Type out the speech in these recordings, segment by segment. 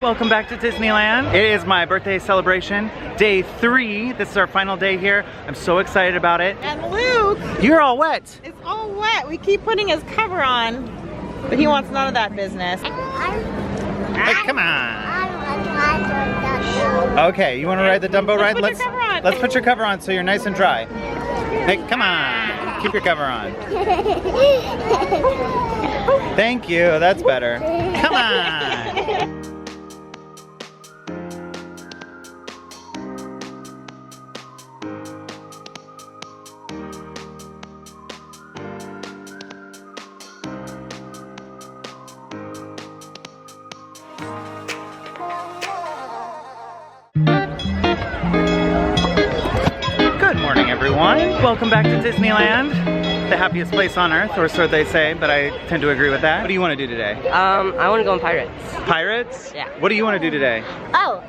Welcome back to Disneyland. It is my birthday celebration, day 3. This is our final day here. I'm so excited about it. And Luke, you're all wet. it's all wet. We keep putting his cover on, but he wants none of that business. Hey, come on. Okay, you want to ride the Dumbo ride? Put your cover on. Let's put your cover on so you're nice and dry. Hey, come on. Keep your cover on. Thank you. That's better. Come on. Good morning, everyone. Welcome back to Disneyland, the happiest place on earth, or so they say, but I tend to agree with that. What do you want to do today? I want to go on Pirates. Pirates? Yeah. What do you want to do today? Oh,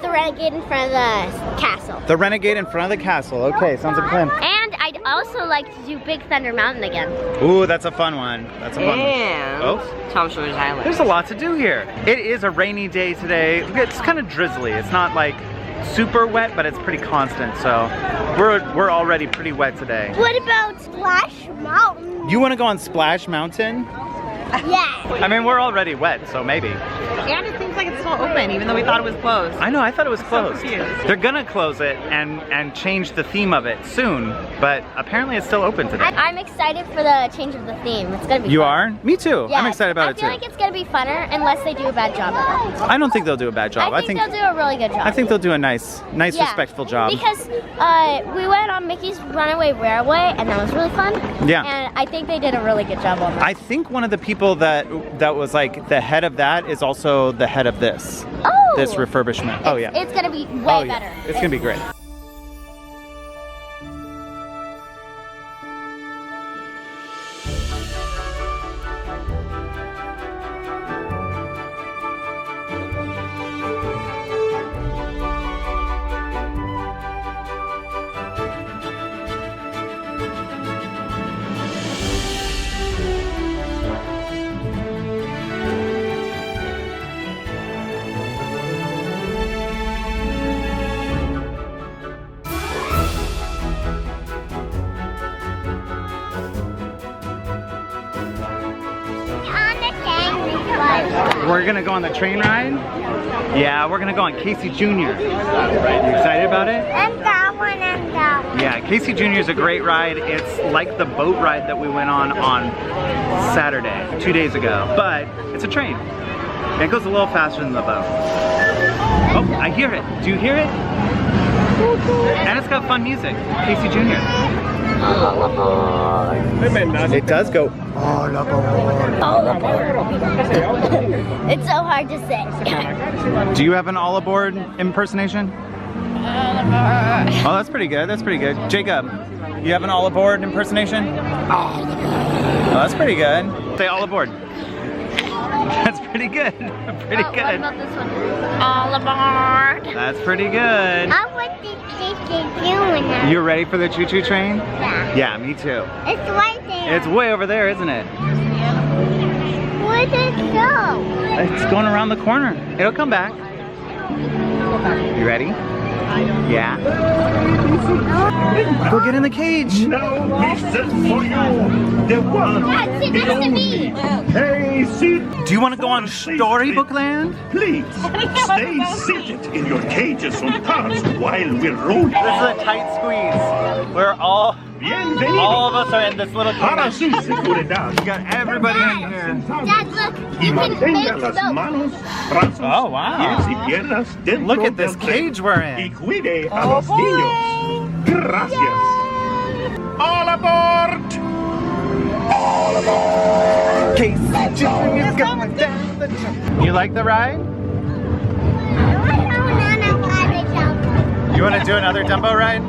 the renegade in front of the castle. The Renegade in front of the castle. Okay, sounds like a plan. And I'd also like to do Big Thunder Mountain again. Ooh, that's a fun one. That's a fun And one. Oh, Tom Sawyer's Island. there's a lot to do here. It is a rainy day today. It's kind of drizzly. It's not like super wet, but it's pretty constant. So we're already pretty wet today. What about Splash Mountain? You want to go on Splash Mountain? Yeah. I mean, we're already wet, so maybe. And it seems like it's still open, even though we thought it was closed. I know, I thought it was closed. confused. They're gonna close it and change the theme of it soon, but apparently it's still open today. I'm excited for the change of the theme. It's gonna be You fun. are? Me too. Yeah, I'm excited about it I feel too. like it's gonna be funner unless they do a bad job of it. I don't think they'll do a bad job. I think they'll do a really good job. I think they'll do a nice, Yeah, respectful job. Because we went on Mickey's Runaway Railway and that was really fun. Yeah. And I think they did a really good job on that. I think one of the people that was like the head of that is also the head of this. Oh! This refurbishment. Oh yeah. It's gonna be way Oh yeah. better. It's gonna be great. We're gonna go on the train ride. Yeah, we're gonna go on Casey Jr. You excited about it? And that one and that one. Yeah, Casey Jr. is a great ride. It's like the boat ride that we went on Saturday, 2 days ago, but it's a train. And it goes a little faster than the boat. Oh, I hear it. Do you hear it? And it's got fun music. Casey Jr. It does go all aboard. It's so hard to say. Do you have an all aboard impersonation? Oh, that's pretty good. That's pretty good. Jacob, you have an all aboard impersonation? Oh, that's pretty good. Say all aboard. That's pretty good. Pretty What good. about this one? All aboard. That's pretty good. I want the choo-choo You ready for the choo-choo train? Yeah. Yeah, me too. It's right there. It's way over there, isn't it? Where did it go? It's going around the corner. It'll come back. You ready? Yeah. Go get in the cage. Now listen for you, the one. Dad, sit next to me. Hey, sit. Do you want to go on Storybook Land? Please, stay seated in your cages on cars while we roll. This is a tight squeeze. We're all Bienvenido. of us are in this little Para cage. su seguridad. We got everybody in here. Dad, look. Y You can mantenga make las the manos, brazos, Oh, wow. pies y piernas dentro Look at this del tren. cage we're Y in. cuide a los niños. Gracias. All aboard! All aboard! Casey Jr.'s going down the track. You like the ride? You want to do another Dumbo ride?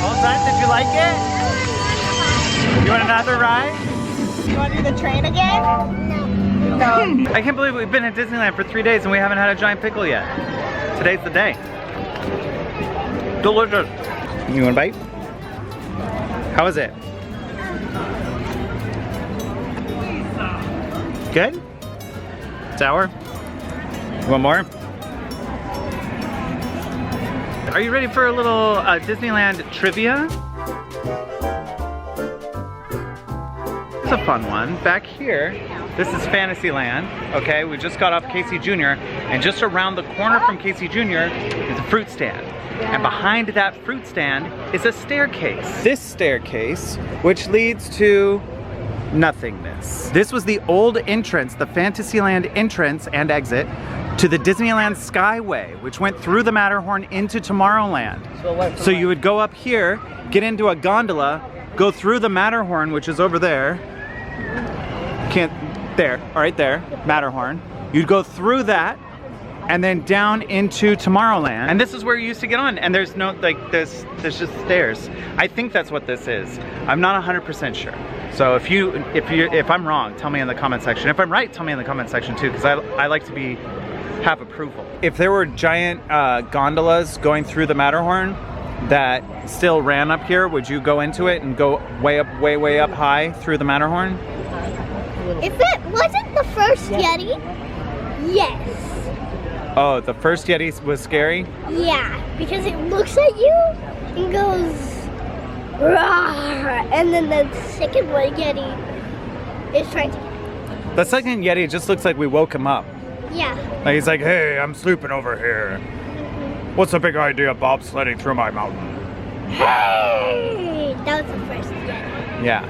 All done? Did you like it? You want another ride? You want to do the train again? No. I can't believe we've been at Disneyland for 3 days and we haven't had a giant pickle yet. Today's the day. Delicious. You want a bite? How is it? Good? Sour? One more? Are you ready for a little Disneyland trivia? It's a fun one. Back here, this is Fantasyland, okay? We just got off Casey Jr. and just around the corner from Casey Jr. is a fruit stand. And behind that fruit stand is a staircase. This staircase, which leads to nothingness. This was the old entrance, the Fantasyland entrance and exit to the Disneyland Skyway, which went through the Matterhorn into Tomorrowland. So you would go up here, get into a gondola, go through the Matterhorn, which is over there. Right there, Matterhorn. You'd go through that, and then down into Tomorrowland. And this is where you used to get on, and there's no, like, there's just stairs. I think that's what this is. I'm not 100% sure. So if I'm wrong, tell me in the comment section. If I'm right, tell me in the comment section too, because I like to have approval. If there were giant gondolas going through the Matterhorn that still ran up here, would you go into it and go way up high through the Matterhorn? If it wasn't the first Yeti, yes. Oh, the first Yeti was scary? Yeah, because it looks at you and goes, "Rawr," and then the second one Yeti is trying to. The second Yeti just looks like we woke him up. Yeah. Like he's like, hey, I'm sleeping over here. What's the big idea of bobsledding through my mountain? Hey, that was the first Yeti. Yeah.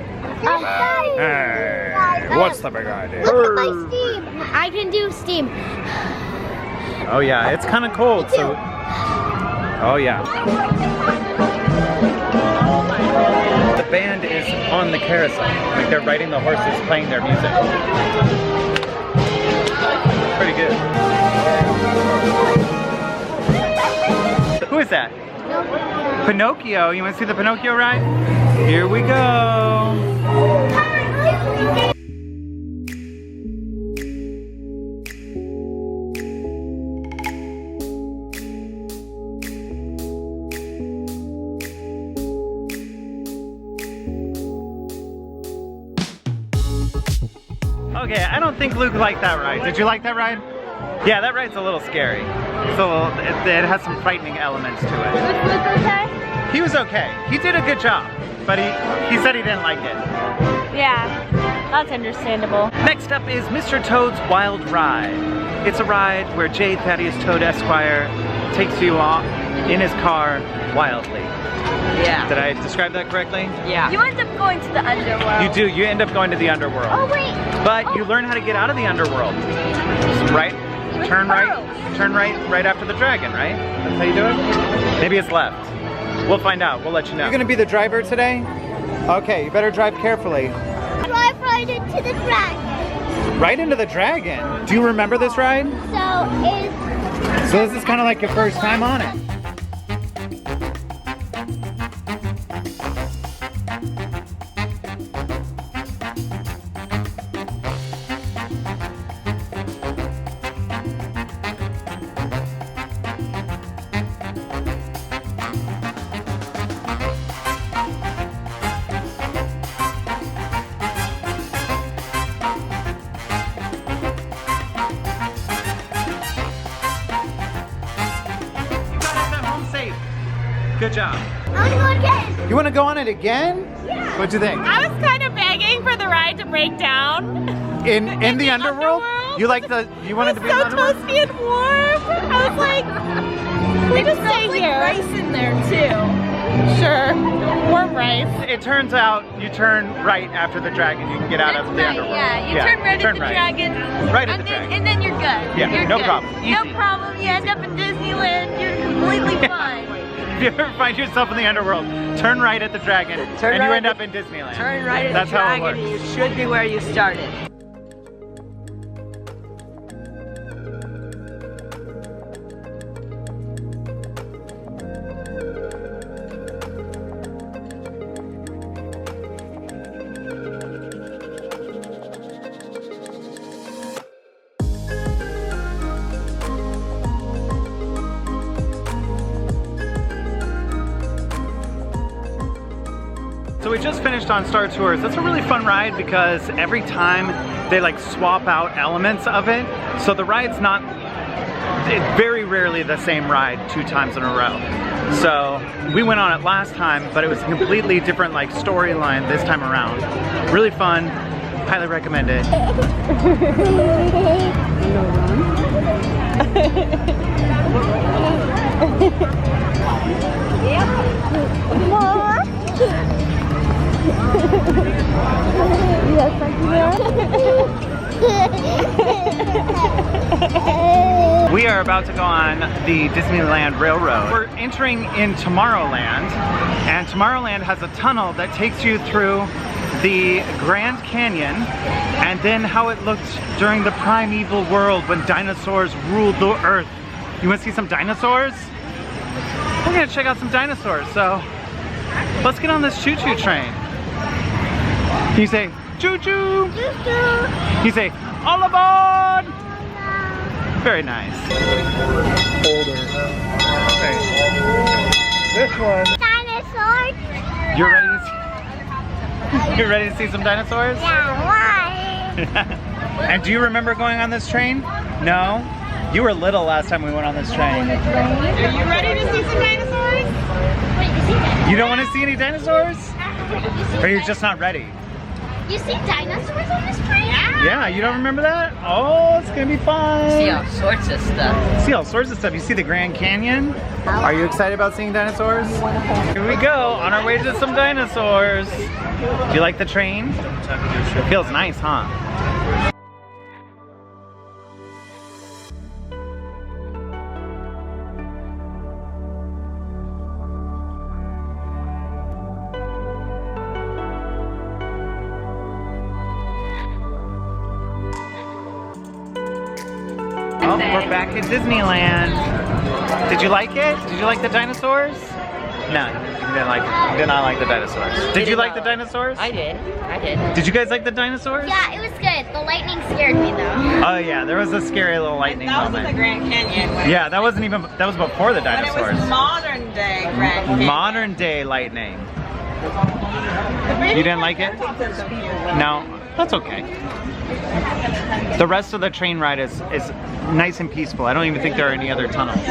Hey, what's the big idea? Look at my steam. I can do steam. Oh yeah, it's kind of cold, so. Oh yeah. The band is on the carousel. Like they're riding the horses, playing their music. Pretty good. Who is that? Pinocchio. You want to see the Pinocchio ride? Here we go. Okay, I don't think Luke liked that ride. Did you like that ride? Yeah, that ride's a little scary. So it has some frightening elements to it. Was Luke okay? He was okay. He did a good job, but he said he didn't like it. Yeah, that's understandable. Next up is Mr. Toad's Wild Ride. It's a ride where J. Thaddeus Toad Esquire takes you off in his car wildly. Yeah. Did I describe that correctly? Yeah. You end up going to the underworld. You do. You end up going to the underworld. Oh wait. But you learn how to get out of the underworld. Right? Turn right after the dragon, right? That's how you do it? Maybe it's left. We'll find out. We'll let you know. You're gonna be the driver today? Okay, you better drive carefully. Drive right into the dragon. Right into the dragon? Do you remember this ride? So this is kind of like your first time on it. Good job. I'm going again. You want to go on it again? Yeah. What'd you think? I was kind of begging for the ride to break down. In the underworld? You wanted to be in the underworld? So toasty and warm. I was like, we just stay here. Rice in there too. Sure, warm rice. It turns out you turn right after the dragon. You can get out of the underworld. Yeah, you turn right at the dragon. Right at the dragon. And then you're good. Yeah, you're no good. problem. No Easy. problem. You end up in Disneyland. You're completely fine. If you ever find yourself in the underworld, turn right at the dragon, and you end up in Disneyland. Turn right at That's the how it dragon. works. You should be where you started. So we just finished on Star Tours. That's a really fun ride because every time they like swap out elements of it. So the ride's not, very rarely the same ride 2 times in a row. So we went on it last time, but it was a completely different like storyline this time around. Really fun, highly recommend it. We are about to go on the Disneyland Railroad. We're entering in Tomorrowland, and Tomorrowland has a tunnel that takes you through the Grand Canyon and then how it looked during the primeval world when dinosaurs ruled the earth. You want to see some dinosaurs? We're gonna check out some dinosaurs, so let's get on this choo-choo train. Can you say choo-choo? Choo-choo. Can you say all aboard? Very nice. Older. Okay. This one. Dinosaurs? You're ready to see some dinosaurs? Yeah, why? And do you remember going on this train? No? You were little last time we went on this train. Are you ready to see some dinosaurs? You don't want to see any dinosaurs? Or you're just not ready? You see dinosaurs on this train? Yeah, you don't remember that? Oh, it's gonna be fun. See all sorts of stuff. See all sorts of stuff. You see the Grand Canyon? Are you excited about seeing dinosaurs? Here we go, on our way to some dinosaurs. Do you like the train? It feels nice, huh? Oh, we're back at Disneyland. Did you like it? Did you like the dinosaurs? No, you didn't like it. You did not like the dinosaurs. Did you like the dinosaurs? I did. I did. Did you guys like the dinosaurs? Yeah, it was good. The lightning scared me though. Oh yeah, there was a scary little lightning That was in the moment. Grand Canyon. When Yeah, that wasn't even, that was before the But it dinosaurs. was modern day Grand Canyon. Modern day lightning. You didn't like it? No, that's okay. The rest of the train ride is nice and peaceful. I don't even think there are any other tunnels. You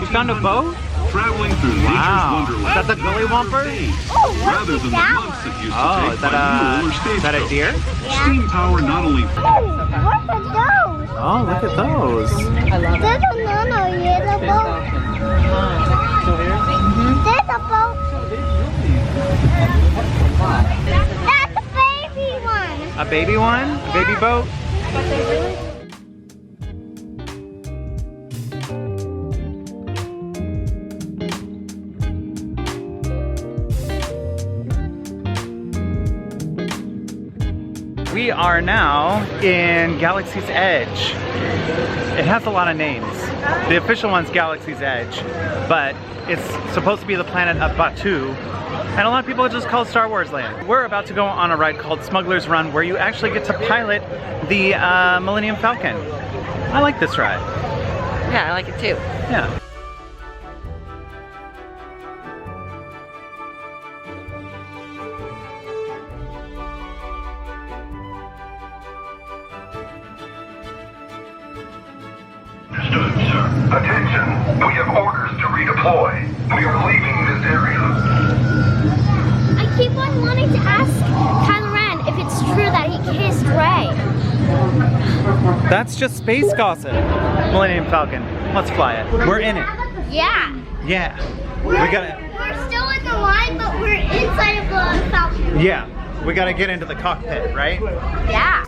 found a boat? Traveling through Wow. nature's wonderland. Is that the Gully Wumper? Oh, Rather what's than the that months one? that used to Oh, take is by that mule or a stagecoach. deer? Steam power not only Oh, what are those? Oh, look at those. There's another yellow boat. There's a boat. That's a baby one. A baby one? A baby boat? We are now in Galaxy's Edge. It has a lot of names. The official one's Galaxy's Edge, but it's supposed to be the planet of Batuu, and a lot of people just call it Star Wars Land. We're about to go on a ride called Smuggler's Run, where you actually get to pilot the Millennium Falcon. I like this ride. Yeah, I like it too. Yeah. Understood, sir. Attention, we have orders to redeploy. We are leaving this area. I keep on wanting to ask Kylo Ren if it's true that he kissed Rey. That's just space gossip. Millennium Falcon. Let's fly it. We're in it. Yeah. Yeah. We gotta. We're still in the line, but we're inside of the Falcon. Yeah. We gotta get into the cockpit, right? Yeah.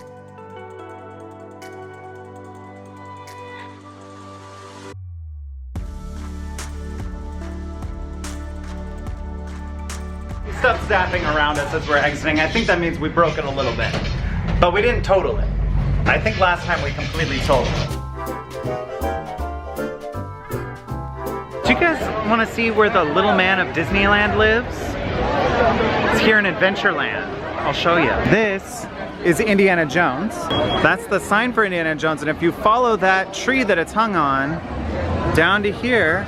Stuff zapping around us as we're exiting. I think that means we broke it a little bit. But we didn't total it. I think last time we completely totaled it. Do you guys want to see where the little man of Disneyland lives? It's here in Adventureland. I'll show you. This is Indiana Jones. That's the sign for Indiana Jones, and if you follow that tree that it's hung on down to here,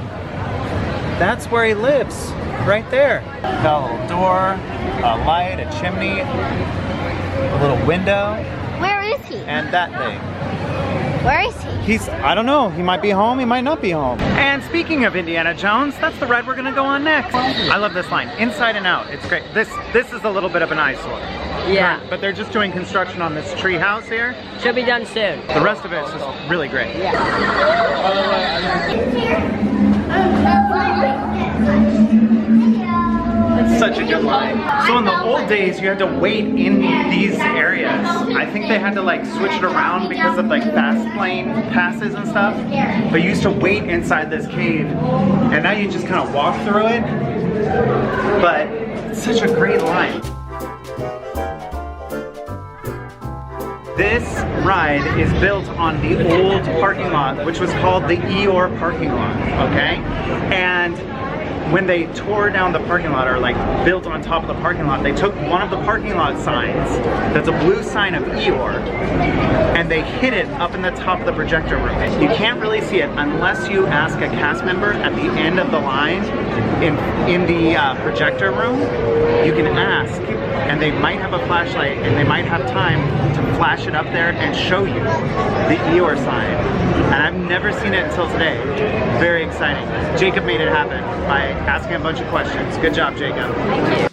that's where he lives. right there. Got a little door, a light, a chimney, a little window, Where is he? and that thing. Where is he? I don't know, he might be home, he might not be home. And speaking of Indiana Jones, that's the ride we're gonna go on next. I love this line, inside and out, it's great. This is a little bit of an eyesore. Yeah. But they're just doing construction on this tree house here. Should be done soon. The rest of it is just really great. Such a good line. So in the old days, you had to wait in these areas. I think they had to like switch it around because of like fast lane passes and stuff. But you used to wait inside this cave, and now you just kind of walk through it. But it's such a great line. This ride is built on the old parking lot, which was called the Eeyore parking lot, okay? And when they tore down the parking lot, or like built on top of the parking lot, they took one of the parking lot signs that's a blue sign of Eeyore, and they hid it up in the top of the projector room. You can't really see it unless you ask a cast member at the end of the line in the projector room. You can ask, and they might have a flashlight, and they might have time to flash it up there and show you the Eeyore sign. And I've never seen it until today. Very exciting. Jacob made it happen by asking a bunch of questions. Good job, Jacob. Thank you.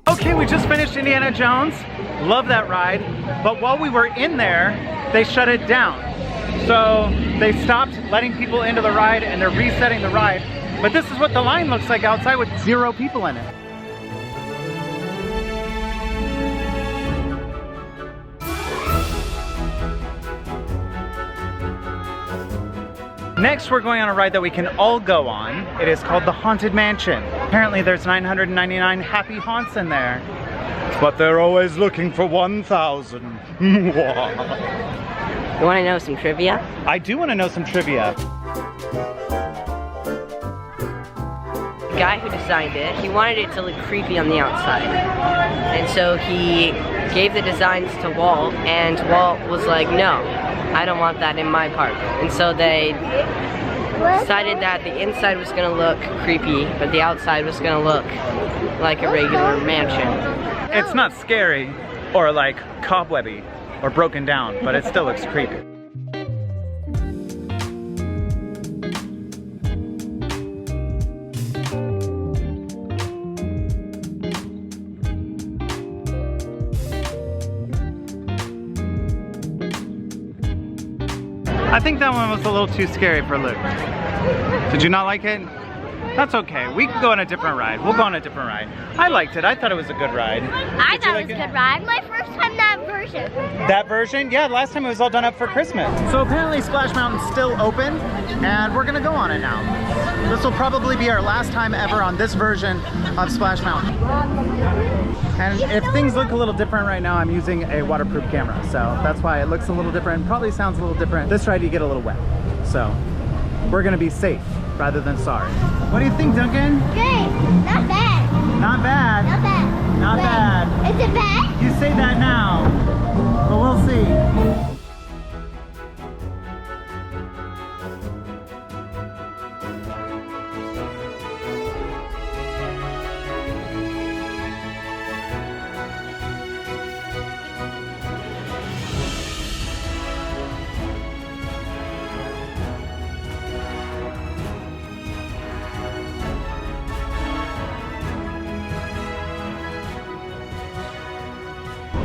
Okay, we just finished Indiana Jones. Love that ride. But while we were in there, they shut it down. So they stopped letting people into the ride, and they're resetting the ride. But this is what the line looks like outside with 0 people in it. Next, we're going on a ride that we can all go on. It is called the Haunted Mansion. Apparently there's 999 happy haunts in there. But they're always looking for 1,000. You want to know some trivia? I do want to know some trivia. The guy who designed it, he wanted it to look creepy on the outside. And so he gave the designs to Walt, and Walt was like, no, I don't want that in my park. And so they decided that the inside was gonna look creepy, but the outside was gonna look like a regular mansion. It's not scary or like cobwebby or broken down, but it still looks creepy. I think that one was a little too scary for Luke. Did you not like it? That's okay. We can go on a different ride. We'll go on a different ride. I liked it. I thought it was a good ride. I thought it was a good ride. My first time that version. That version? Yeah, last time it was all done up for Christmas. So apparently Splash Mountain's still open, and we're gonna go on it now. This will probably be our last time ever on this version of Splash Mountain. And if things look a little different right now, I'm using a waterproof camera, so that's why it looks a little different, probably sounds a little different. This ride you get a little wet, so we're gonna be safe rather than sorry. What do you think, Duncan? Good. Not bad. Not bad. Not bad. Not Wait, bad. Is it bad? You say that now, but we'll see.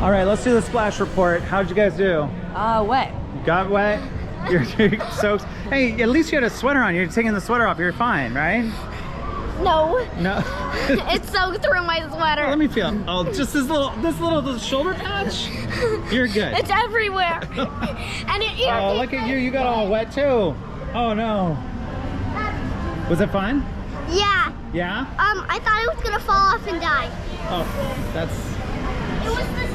All right, let's do the splash report. How'd you guys do? Wet. You got wet? You're soaked. Hey, at least you had a sweater on. You're taking the sweater off. You're fine, right? No. No. It's soaked through my sweater. Let me feel. Oh, just this little shoulder patch. You're good. It's everywhere. And it irritates. Oh, look at you. You got all wet too. Oh no. Was it fun? Yeah. Yeah? I thought I was gonna fall off and die. Oh, that's. It was this.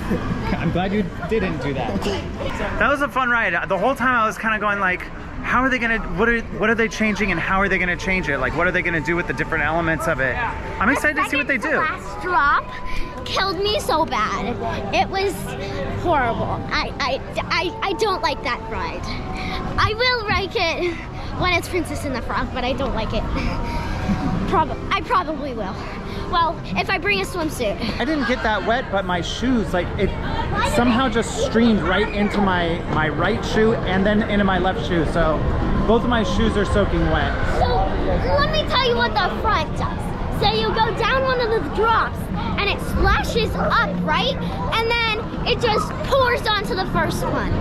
I'm glad you didn't do that. That was a fun ride. The whole time I was kind of going like, how are they gonna, what are they changing and how are they gonna change it? Like, what are they gonna do with the different elements of it? I'm excited to see what they do. Last drop killed me so bad. It was horrible. I don't like that ride. I will like it when it's Princess and the Frog, but I don't like it. I probably will. Well, if I bring a swimsuit. I didn't get that wet, but my shoes, like it somehow just streamed right into my right shoe and then into my left shoe. So both of my shoes are soaking wet. So let me tell you what the front does. So you go down one of the drops and it splashes up, right? And then it just pours onto the first one.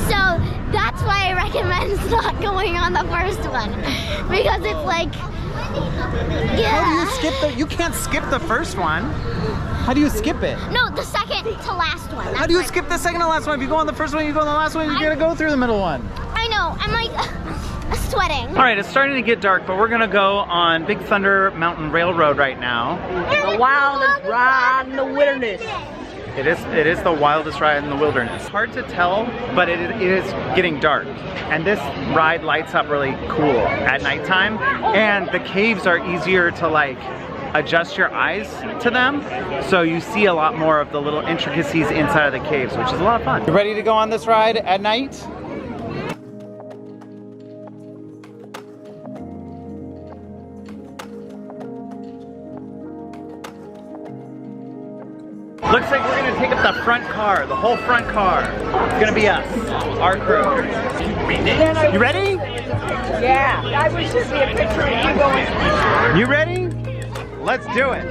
So that's why I recommend not going on the first one. Because it's like, yeah. How do you skip the, you can't skip the first one. How do you skip it? No, the second to last one. How do you skip the second to last one? If you go on the first one, you go on the last one, you gotta go through the middle one. I know, I'm like sweating. All right, it's starting to get dark, but we're gonna go on Big Thunder Mountain Railroad right now. The wildest ride in the wilderness. It is the wildest ride in the wilderness. It's hard to tell, but it is getting dark. And this ride lights up really cool at nighttime. And the caves are easier to like adjust your eyes to them. So you see a lot more of the little intricacies inside of the caves, which is a lot of fun. You ready to go on this ride at night? Looks like we're gonna take up the front car, the whole front car. It's gonna be us, our crew. You ready? Yeah, I wish there'd be a picture of you going. You ready? Let's do it.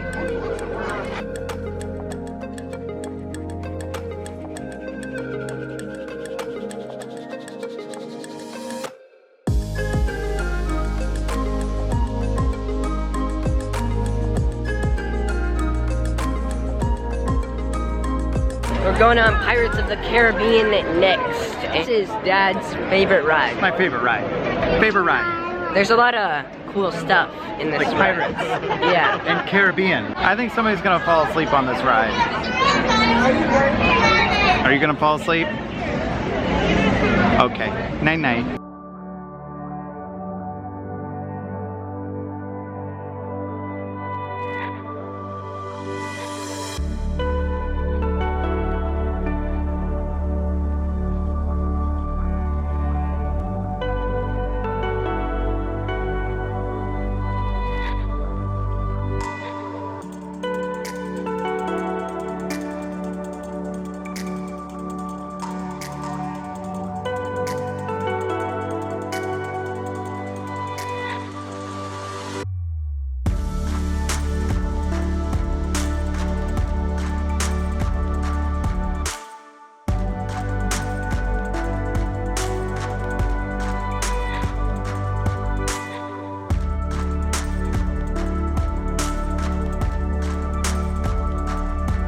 We're going on Pirates of the Caribbean next. This is Dad's favorite ride. My favorite ride. Favorite ride. There's a lot of cool stuff in this Like ride. pirates. Yeah. And Caribbean. I think somebody's gonna fall asleep on this ride. Are you gonna fall asleep? Okay. Night night.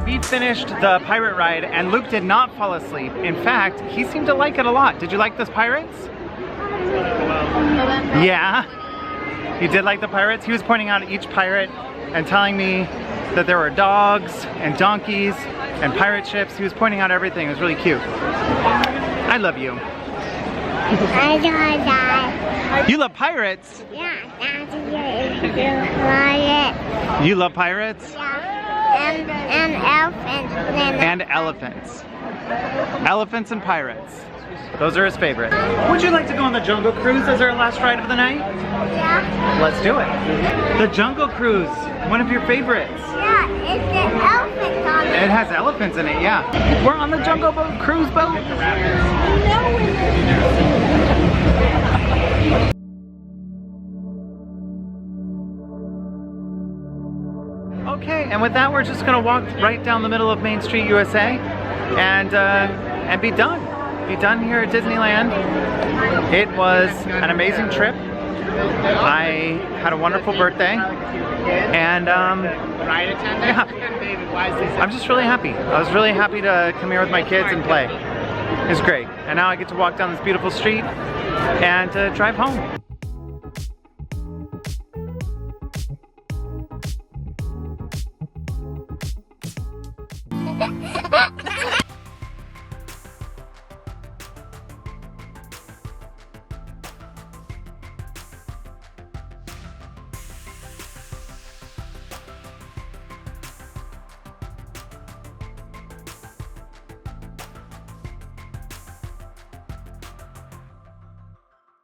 We finished the pirate ride and Luke did not fall asleep. In fact, he seemed to like it a lot. Did you like those pirates? Yeah? You did like the pirates? He was pointing out each pirate and telling me that there were dogs and donkeys and pirate ships. He was pointing out everything. It was really cute. I love you. I don't die. You love pirates? Yeah, that's it. You love pirates? Yeah. And elephants. And elephants. Elephants and pirates. Those are his favorite. Would you like to go on the Jungle Cruise as our last ride of the night? Yeah. Let's do it. The Jungle Cruise, one of your favorites. Yeah, it's an elephant on it. It has elephants in it, yeah. We're on the Jungle Boat Cruise boat. Okay, and with that, we're just gonna walk right down the middle of Main Street, USA, and be done. Be done here at Disneyland. It was an amazing trip. I had a wonderful birthday, and yeah, I'm just really happy. I was really happy to come here with my kids and play. It was great. And now I get to walk down this beautiful street and drive home.